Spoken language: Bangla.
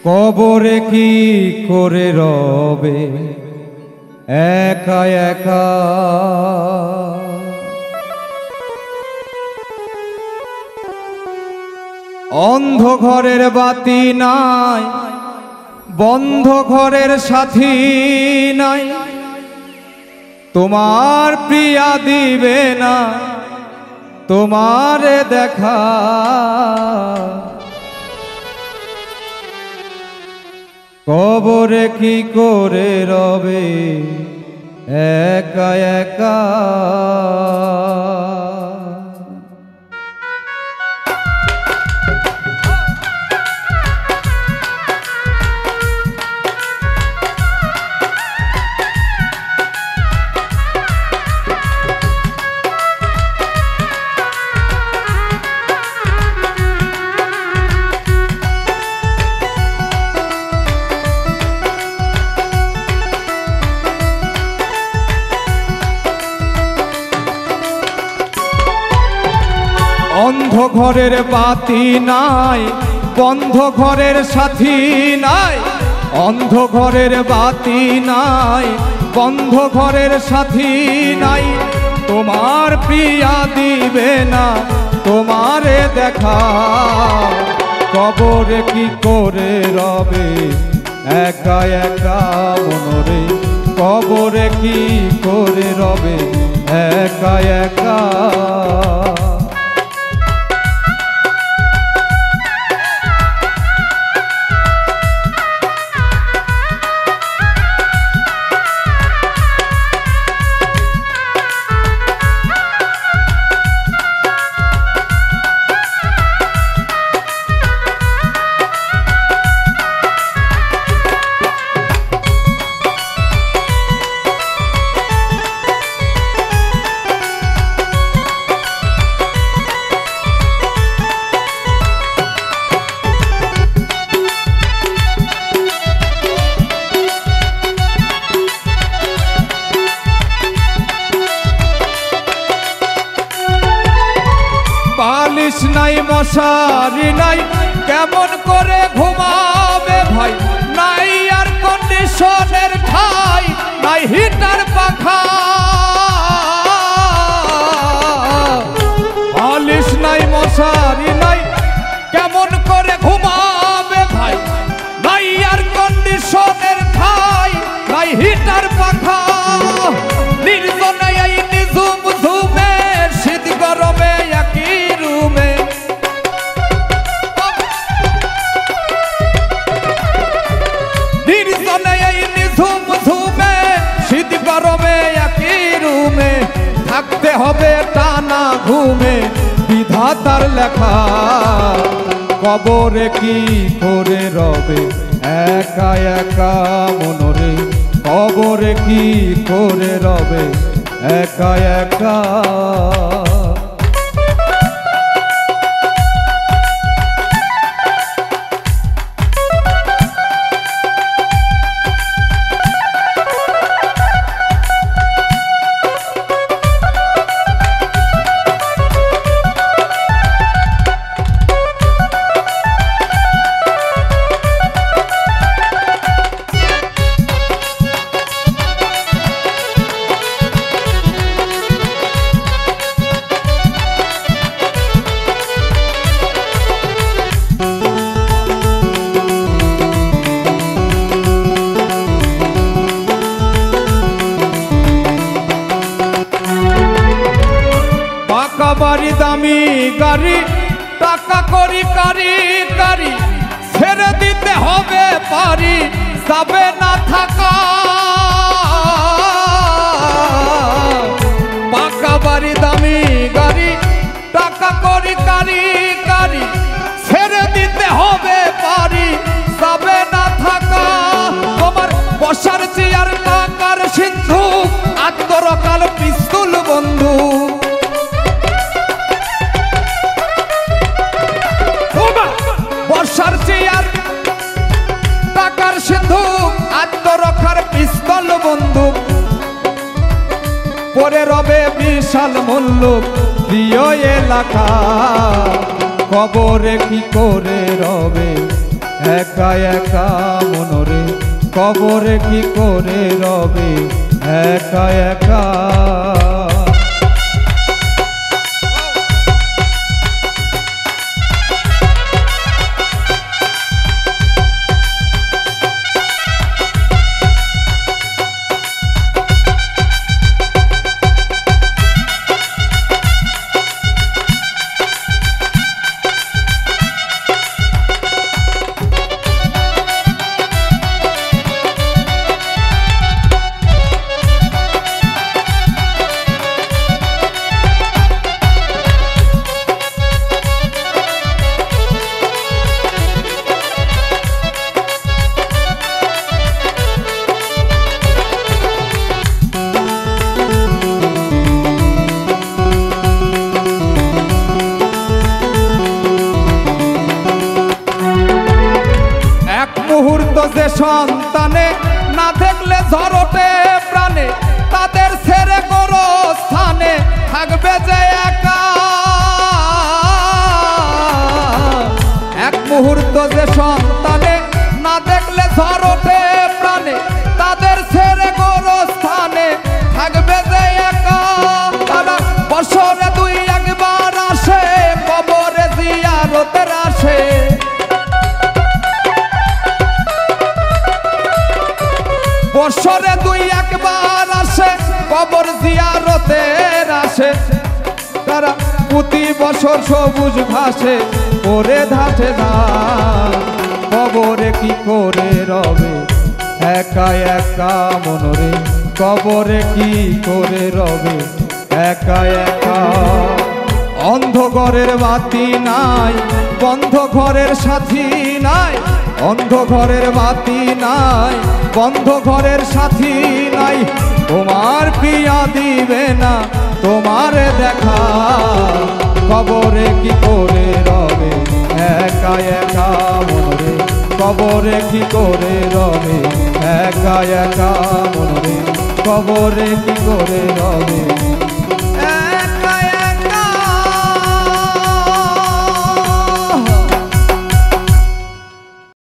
কবরে কি করে রবে একা একা, অন্ধ ঘরের বাতি নাই, বন্ধ ঘরের সাথী নাই, তোমার প্রিয়া দিবে না তোমারে দেখা। কবরে কি করে রবে একা একা, অন্ধ ঘরের বাতি নাই, বন্ধ ঘরের সাথী নাই, অন্ধ ঘরের বাতি নাই, বন্ধ ঘরের সাথী নাই, তোমার প্রিয়া দিবে না তোমারে দেখা। কবরে কি করে রবে একা একা মনরে, কবরে কি করে রবে একা একা। বালিশ নাই মশারি নাই, কেমন করে ঘুমাবে ভাই, নাই আর কন্ডিশনের ঠাই, নাই হিটার পাখা। বালিশ নাই মশারি নাই, কেমন করে ঘুমাবে ভাই, নাই আর কন্ডিশনের ঠাই, নাই হিটার পাখা। নির্জনে এই নিঝুম ঝুমে শীত গরমে একই রুমে, নির্জনে এই নিঝুম ঝুমে শীত গরমে একই রুমে, থাকতে হবে টানা ঘুমে বিধাতার লেখা। কবরে কি করে রবে একা একা মনরে, কবরে কি করে রবে একা একা। বাড়ি দামি গাড়ি, টাকা করি কারি কারি, ছেড়ে দিতে হবে পারি, যাবে না থাকা। পাকা বাড়ি দামি গাড়ি, টাকা করি কারি কারি, ছেড়ে দিতে হবে পারি, যাবে না থাকা। তোমার বসার চেয়ার টাকার সিন্ধু, আত্মরকাল পিস্তল বন্ধু। বর্ষার চেয়ার টাকার সিন্ধু, আত্মরক্ষার পিস্তল বন্দুক, পরে রবে বিশাল মুল্লুক প্রিয় এলাকা। কবরে কি করে রবে একা একা মনরে কবরে কি করে রবে একা একা। মুহূর্ত যে সন্তানে না দেখলে ঝরটে প্রাণে তাদের ছেড়ে করো স্থানে থাকবে যে একা। এক মুহূর্ত যে সন্তানে না দেখলে ঝরটে প্রাণে তাদের ছেড়ে করো স্থানে থাকবে যে একা। তারা বছরে দুই একবার আসে কবরে জিয়ারতের আসে। বছরে দুই একবার আসে কবর জিয়ারতের আসে। তারা প্রতি বছর সবুজ ঘাসে পরে ধাসে ধান কবরে কি করে রবে একা একা মনরে কবরে কি করে রবে একা একা। অন্ধ ঘরের বাতি নাই বন্ধ ঘরের সাথী নাই। অন্ধ ঘরের বাতি নাই বন্ধ ঘরের সাথী নাই। তোমার পিয়া দিবে না তোমার দেখা কবরে কি করে রবে একা একা মনরে কবরে কি করে রবে একা একা মনরে কবরে কি করে রবে